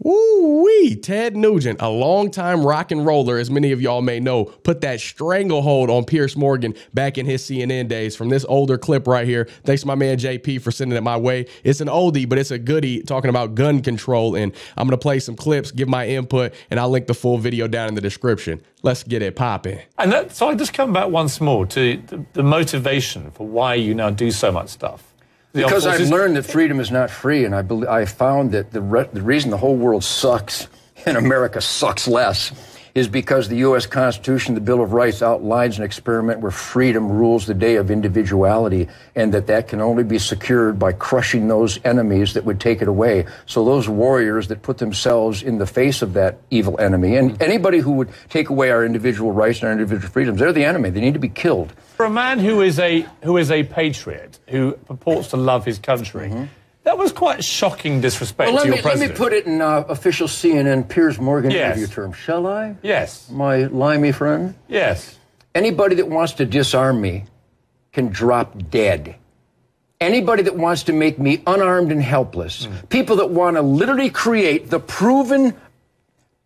Woo-wee, Ted Nugent, a longtime rock and roller, as many of y'all may know, put that stranglehold on Piers Morgan back in his CNN days from this older clip right here. Thanks to my man JP for sending it my way. It's an oldie, but it's a goodie talking about gun control, and I'm going to play some clips, give my input, and I'll link the full video down in the description. Let's get it popping. And so I just come back once more to the motivation for why you now do so much stuff. Because I've learned that freedom is not free, and I found that the reason the whole world sucks and America sucks less is because the U.S. Constitution, the Bill of Rights, outlines an experiment where freedom rules the day of individuality, and that can only be secured by crushing those enemies that would take it away. So those warriors that put themselves in the face of that evil enemy, and anybody who would take away our individual rights and our individual freedoms, they're the enemy. They need to be killed. For a man who is a patriot, who purports to love his country, that was quite shocking disrespect to your president. Let me put it in official CNN Piers Morgan interview terms. Shall I? Yes. My limey friend? Yes. Anybody that wants to disarm me can drop dead. Anybody that wants to make me unarmed and helpless, people that want to literally create the proven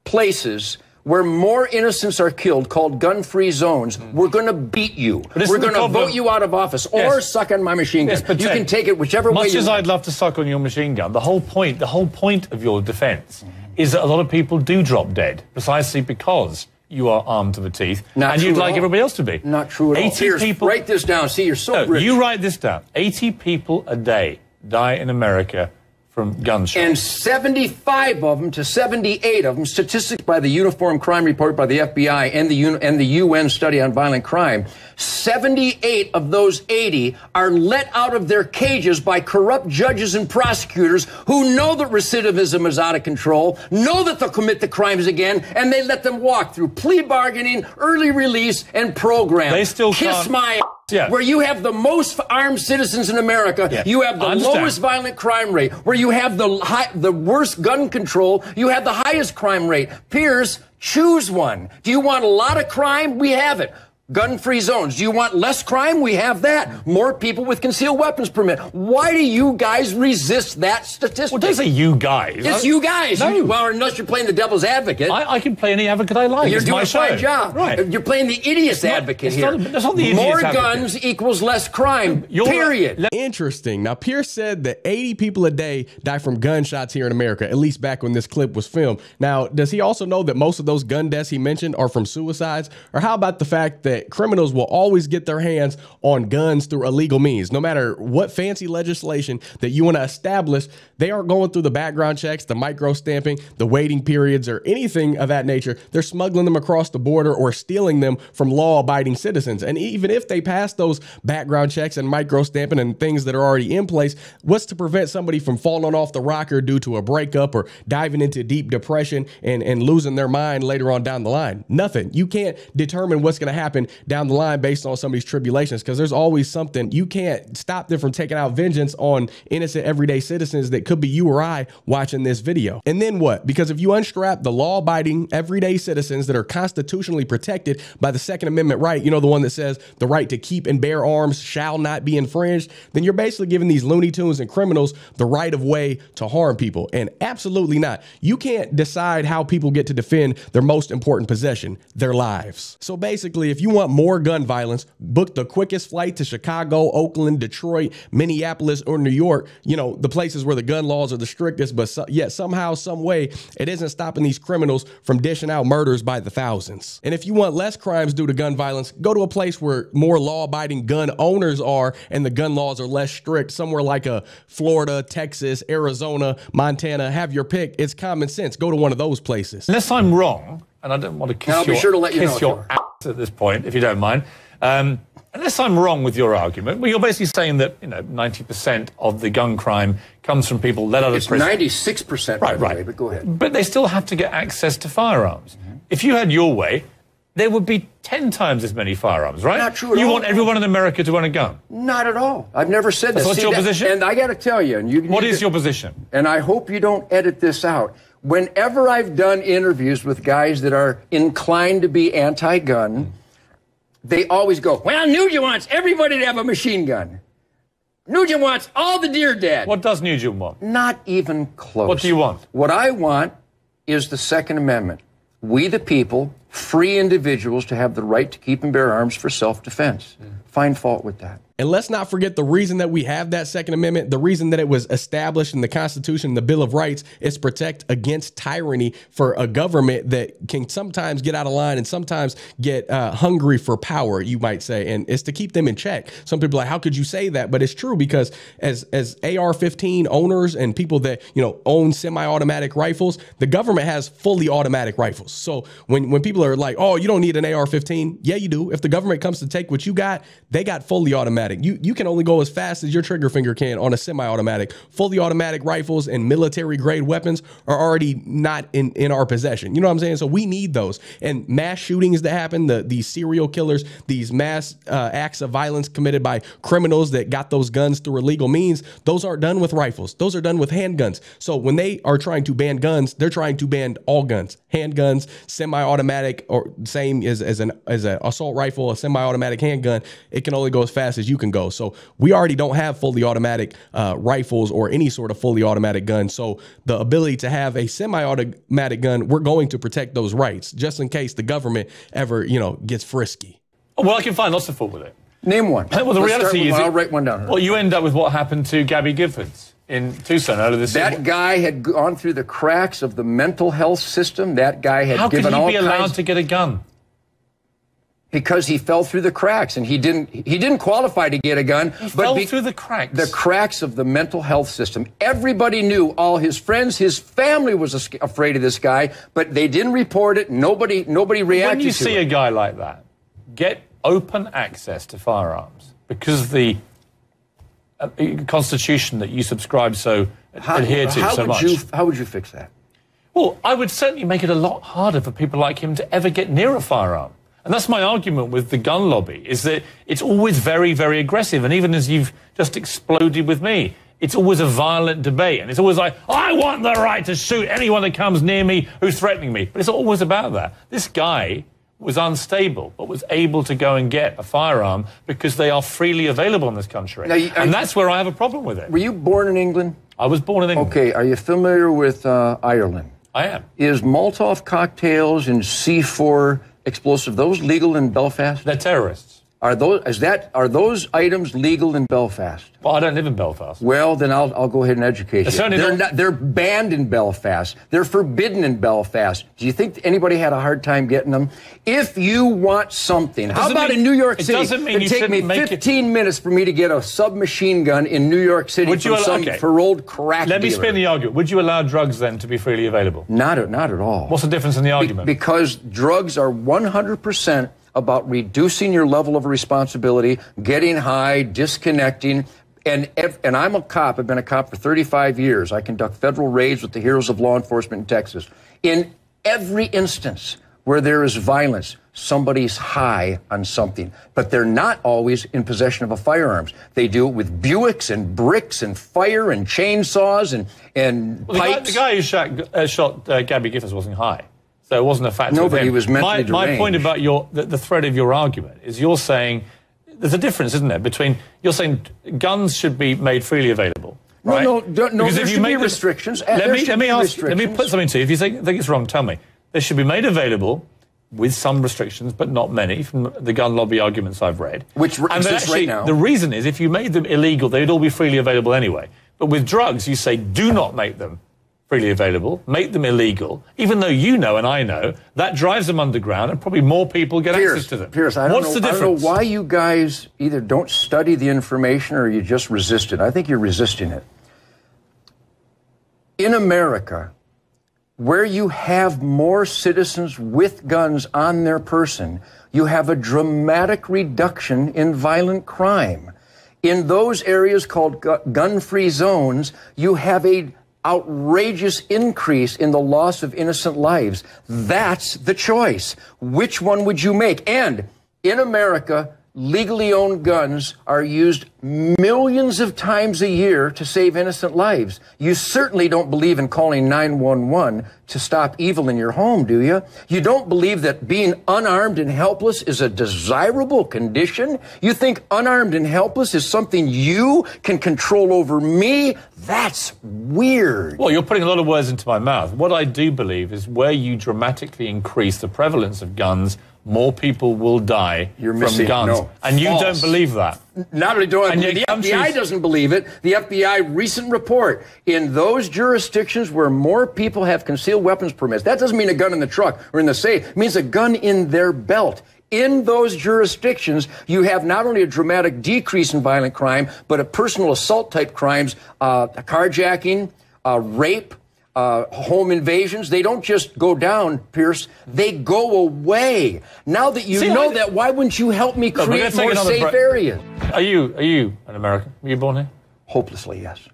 places where more innocents are killed, called gun-free zones, we're going to beat you. We're going to vote you out of office or suck on my machine gun. You can take it whichever way you want. Much as I'd love to suck on your machine gun, the whole point of your defense is that a lot of people do drop dead precisely because you are armed to the teeth, and you'd like everybody else to be. Not true at all. 80 people. Write this down. See, you're so rich. You write this down. 80 people a day die in America from gunshots. And 75 of them to 78 of them, statistics by the Uniform Crime Report by the FBI and the UN Study on Violent Crime, 78 of those 80 are let out of their cages by corrupt judges and prosecutors who know that recidivism is out of control, know that they'll commit the crimes again, and they let them walk through plea bargaining, early release, and program. They still Kiss my ass. Yeah. Where you have the most armed citizens in America, you have the lowest violent crime rate. Where you have the worst gun control, you have the highest crime rate. Piers, choose one. Do you want a lot of crime? We have it. Gun-free zones. Do you want less crime? We have that. More people with concealed weapons permit. Why do you guys resist that statistic? Well, don't say you guys. It's you guys. No. Well, unless you're playing the devil's advocate. I can play any advocate I like. You're it's doing my a fine show. job. Right. You're playing the idiot's advocate here. That's not the idiot's More advocate. guns equals less crime. Period. Interesting. Now, Piers said that 80 people a day die from gunshots here in America, at least back when this clip was filmed. Now, does he also know that most of those gun deaths he mentioned are from suicides? Or how about the fact that criminals will always get their hands on guns through illegal means? No matter what fancy legislation that you want to establish, they aren't going through the background checks, the micro stamping, the waiting periods, or anything of that nature. They're smuggling them across the border or stealing them from law-abiding citizens. And even if they pass those background checks and micro stamping and things that are already in place, what's to prevent somebody from falling off the rocker due to a breakup or diving into deep depression and losing their mind later on down the line? Nothing. You can't determine what's going to happen down the line based on somebody's tribulations, because there's always something. You can't stop them from taking out vengeance on innocent everyday citizens that could be you or I watching this video. And then what? Because if you unstrap the law-abiding everyday citizens that are constitutionally protected by the Second Amendment right, you know, the one that says the right to keep and bear arms shall not be infringed, then you're basically giving these Looney Tunes and criminals the right of way to harm people. And absolutely not. You can't decide how people get to defend their most important possession, their lives. So basically, if you want more gun violence, book the quickest flight to Chicago, Oakland, Detroit, Minneapolis, or New York, you know, the places where the gun laws are the strictest, but yet somehow, some way, it isn't stopping these criminals from dishing out murders by the thousands. And if you want less crimes due to gun violence, go to a place where more law-abiding gun owners are and the gun laws are less strict, somewhere like Florida, Texas, Arizona, Montana. Have your pick. It's common sense. Go to one of those places. Unless I'm wrong, and I don't want to kiss your ass at this point, if you don't mind. Unless I'm wrong with your argument, well, you're basically saying that 90% of the gun crime comes from people let out of prison. It's 96%, by the way, but go ahead. But they still have to get access to firearms. If you had your way, there would be 10 times as many firearms, right? Not true at all. You want everyone in America to own a gun? Not at all. I've never said that. So what's your position? And I got to tell you, what is your position? And I hope you don't edit this out. Whenever I've done interviews with guys that are inclined to be anti-gun, they always go, well, Nugent wants everybody to have a machine gun. Nugent wants all the deer dead. What does Nugent want? Not even close. What do you want? What I want is the Second Amendment. We, the people, free individuals to have the right to keep and bear arms for self-defense. Find fault with that. And let's not forget the reason that we have that Second Amendment, the reason that it was established in the Constitution, the Bill of Rights, is to protect against tyranny for a government that can sometimes get out of line and sometimes get hungry for power, you might say. And it's to keep them in check. Some people are like, how could you say that? But it's true, because as AR-15 owners and people that, own semi-automatic rifles, the government has fully automatic rifles. So when people are like, oh, you don't need an AR-15. Yeah, you do. If the government comes to take what you got, they got fully automatic. You can only go as fast as your trigger finger can on a semi-automatic. Fully automatic rifles and military grade weapons are already not in our possession. You know what I'm saying? So we need those. And mass shootings that happen, these serial killers, these mass acts of violence committed by criminals that got those guns through illegal means, those aren't done with rifles. Those are done with handguns. So when they are trying to ban guns, they're trying to ban all guns, handguns, semi-automatic, or same as an assault rifle, a semi-automatic handgun. It can only go as fast as you can go. So we already don't have fully automatic rifles or any sort of fully automatic gun. So the ability to have a semi-automatic gun, we're going to protect those rights just in case the government ever, gets frisky. Well, I can find lots of fault with it. Name one. Well, the reality is, I'll write one down. Well, you end up with what happened to Gabby Giffords in Tucson earlier this year. That guy had gone through the cracks of the mental health system. That guy had given all kinds. How could he be allowed to get a gun? Because he fell through the cracks, and he didn't qualify to get a gun. He fell through the cracks. The cracks of the mental health system. Everybody knew, all his friends, his family was afraid of this guy, but they didn't report it. Nobody reacted to it. When you see a guy like that get open access to firearms because of the Constitution that you subscribe adhere to so much. How would you fix that? Well, I would certainly make it a lot harder for people like him to ever get near a firearm. And that's my argument with the gun lobby, is that it's always very, very aggressive. And even as you've just exploded with me, it's always a violent debate. And it's always like, I want the right to shoot anyone that comes near me who's threatening me. But it's always about that. This guy was unstable, but was able to go and get a firearm because they are freely available in this country. And that's where I have a problem with it. Were you born in England? I was born in England. Okay, are you familiar with Ireland? I am. Is Molotov cocktails and C4 explosive, those legal in Belfast? They're terrorists. Are those items legal in Belfast? Well, I don't live in Belfast. Well, then I'll go ahead and educate you. They're banned in Belfast. They're forbidden in Belfast. Do you think anybody had a hard time getting them? If you want something, how about in New York City? It doesn't mean you take me 15 minutes for me to get a submachine gun in New York City from some paroled crack Let me dealer. spin the argument. Would you allow drugs then to be freely available? Not at all. What's the difference in the argument? Because drugs are 100% about reducing your level of responsibility, getting high, disconnecting. And I'm a cop. I've been a cop for 35 years. I conduct federal raids with the heroes of law enforcement in Texas. In every instance where there is violence, somebody's high on something. But they're not always in possession of a firearm. They do it with Buicks and bricks and fire and chainsaws and pipes. The guy who shot Gabby Giffords wasn't high. So it wasn't a factor. No, but he was mentally deranged. My point about the thread of your argument is you're saying there's a difference, isn't there, between you're saying guns should be made freely available. Right? No, there should be restrictions. Let me put something to you. If you think it's wrong, tell me. They should be made available with some restrictions, but not many, from the gun lobby arguments I've read. Which exists right now. The reason is if you made them illegal, they'd all be freely available anyway. But with drugs, you say do not make them freely available, make them illegal, even though you know and I know that drives them underground and probably more people get access to them. Piers, I don't know why you guys either don't study the information or you just resist it. I think you're resisting it. In America, where you have more citizens with guns on their person, you have a dramatic reduction in violent crime. In those areas called gun-free zones, you have a outrageous increase in the loss of innocent lives. That's the choice. Which one would you make? And in America, legally owned guns are used millions of times a year to save innocent lives. You certainly don't believe in calling 911 to stop evil in your home, do you? You don't believe that being unarmed and helpless is a desirable condition? You think unarmed and helpless is something you can control over me? That's weird. Well, you're putting a lot of words into my mouth. What I do believe is where you dramatically increase the prevalence of guns, more people will die from guns. No, and you false. don't believe that. Not only do I believe, the FBI doesn't believe it. The FBI recent report, in those jurisdictions where more people have concealed weapons permits, that doesn't mean a gun in the truck or in the safe. It means a gun in their belt. In those jurisdictions, you have not only a dramatic decrease in violent crime, but a personal assault type crimes, carjacking, rape, home invasions. They don't just go down, Pierce. They go away. Now that you know that, why wouldn't you help me create more safe areas? Are you an American? Were you born here? Hopelessly, yes.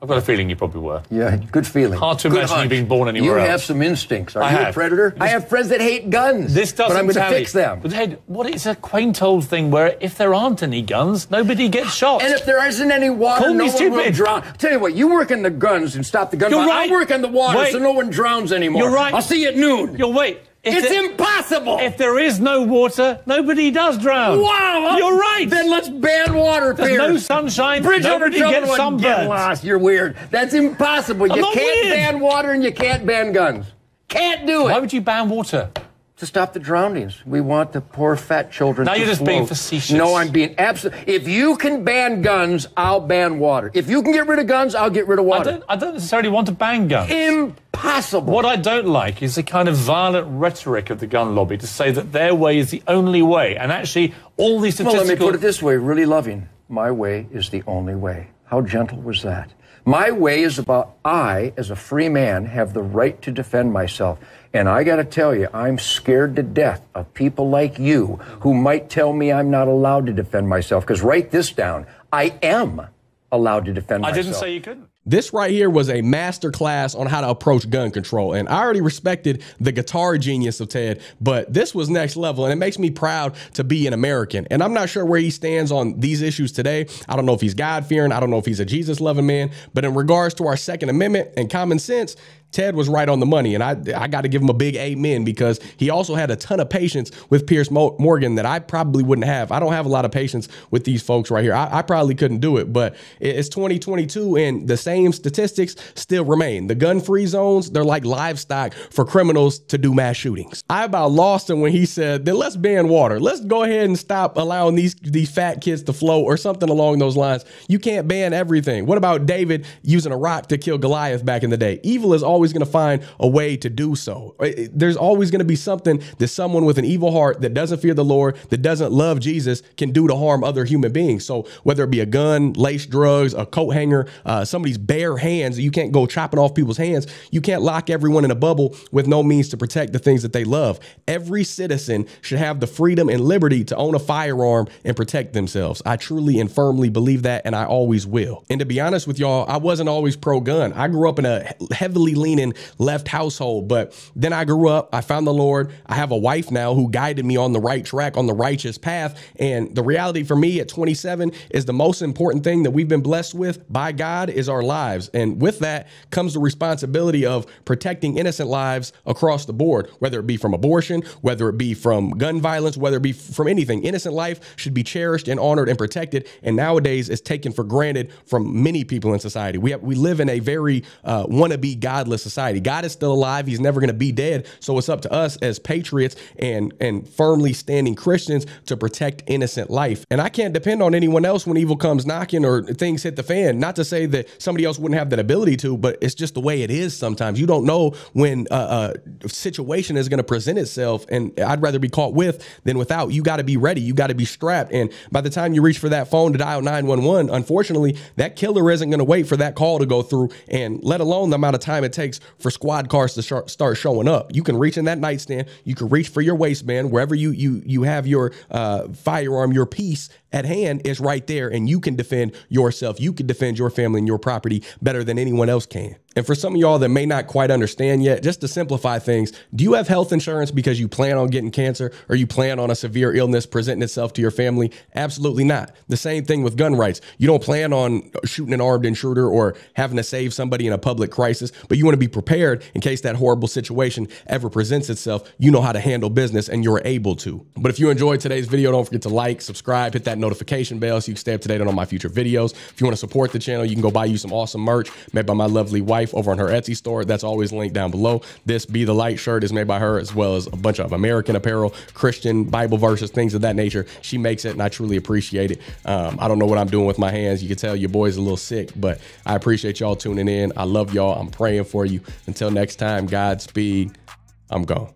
I've got a feeling you probably were. Yeah, good feeling. Hard to imagine you being born anywhere else. You have some instincts. Are you a predator? I have friends that hate guns. This doesn't but I'm going to fix them. But hey, what is a quaint old thing where if there aren't any guns, nobody gets shot? And if there isn't any water, no one will drown. Tell you what, you work in the guns and stop the gun. You're right. I work in the water so no one drowns anymore. You're right. I'll see you at noon. You'll wait. It's impossible! If there is no water, nobody does drown. Wow! You're right! Then let's ban water, Piers. There's no sunshine, nobody gets sunburned. Lost. You're weird. That's impossible. You can't ban water and you can't ban guns. Can't do it. Why would you ban water? To stop the drownings. We want the poor fat children to Now you're just float. being facetious. No, I'm being absolute. If you can ban guns, I'll ban water. If you can get rid of guns, I'll get rid of water. I don't necessarily want to ban guns. Impossible. What I don't like is the kind of violent rhetoric of the gun lobby to say that their way is the only way. And actually, all these statistical... Well, let me put it this way, really loving. My way is the only way. How gentle was that? My way is about I, as a free man, have the right to defend myself. And I got to tell you, I'm scared to death of people like you who might tell me I'm not allowed to defend myself. Because write this down. I am allowed to defend myself. I didn't say you couldn't. This right here was a master class on how to approach gun control. And I already respected the guitar genius of Ted, but this was next level. And it makes me proud to be an American. And I'm not sure where he stands on these issues today. I don't know if he's God-fearing. I don't know if he's a Jesus-loving man. But in regards to our Second Amendment and common sense, Ted was right on the money, and I got to give him a big amen because he also had a ton of patience with Piers Morgan that I probably wouldn't have. I don't have a lot of patience with these folks right here. I probably couldn't do it, but it's 2022, and the same statistics still remain. The gun-free zones, they're like livestock for criminals to do mass shootings. I about lost him when he said, then let's ban water. Let's go ahead and stop allowing these fat kids to float or something along those lines. You can't ban everything. What about David using a rock to kill Goliath back in the day? Evil is always going to find a way to do so. There's always going to be something that someone with an evil heart that doesn't fear the Lord, that doesn't love Jesus, can do to harm other human beings. So whether it be a gun, lace drugs, a coat hanger, somebody's bare hands, you can't go chopping off people's hands. You can't lock everyone in a bubble with no means to protect the things that they love. Every citizen should have the freedom and liberty to own a firearm and protect themselves. I truly and firmly believe that, and I always will. And to be honest with y'all, I wasn't always pro-gun. I grew up in a heavily leaning left household, but then I grew up, I found the Lord. I have a wife now who guided me on the right track, on the righteous path. And the reality for me at 27 is the most important thing that we've been blessed with by God is our lives. And with that comes the responsibility of protecting innocent lives across the board, whether it be from abortion, whether it be from gun violence, whether it be from anything. Innocent life should be cherished and honored and protected. And nowadays it's taken for granted from many people in society. We live in a very wannabe godless society. God is still alive. He's never going to be dead. So it's up to us as patriots and firmly standing Christians to protect innocent life. And I can't depend on anyone else when evil comes knocking or things hit the fan. Not to say that somebody else wouldn't have that ability to, but it's just the way it is sometimes. You don't know when a situation is going to present itself, and I'd rather be caught with than without. You got to be ready. You got to be strapped. And by the time you reach for that phone to dial 911, unfortunately, that killer isn't going to wait for that call to go through, and let alone the amount of time it takes for squad cars to start showing up. You can reach in that nightstand. You can reach for your waistband. Wherever you have your firearm, your piece at hand is right there, and you can defend yourself. You can defend your family and your property better than anyone else can. And for some of y'all that may not quite understand yet, just to simplify things, do you have health insurance because you plan on getting cancer or you plan on a severe illness presenting itself to your family? Absolutely not. The same thing with gun rights. You don't plan on shooting an armed intruder or having to save somebody in a public crisis, but you want to be prepared in case that horrible situation ever presents itself. You know how to handle business and you're able to. But if you enjoyed today's video, don't forget to like, subscribe, hit that notification bell so you can stay up to date on all my future videos. If you want to support the channel, you can go buy you some awesome merch made by my lovely wife over on her Etsy store. That's always linked down below. This Be the Light shirt is made by her, as well as a bunch of American apparel, Christian Bible verses, things of that nature. She makes it and I truly appreciate it. I don't know what I'm doing with my hands. You can tell your boy's a little sick, but I appreciate y'all tuning in. I love y'all. I'm praying for you. Until next time, Godspeed. I'm gone.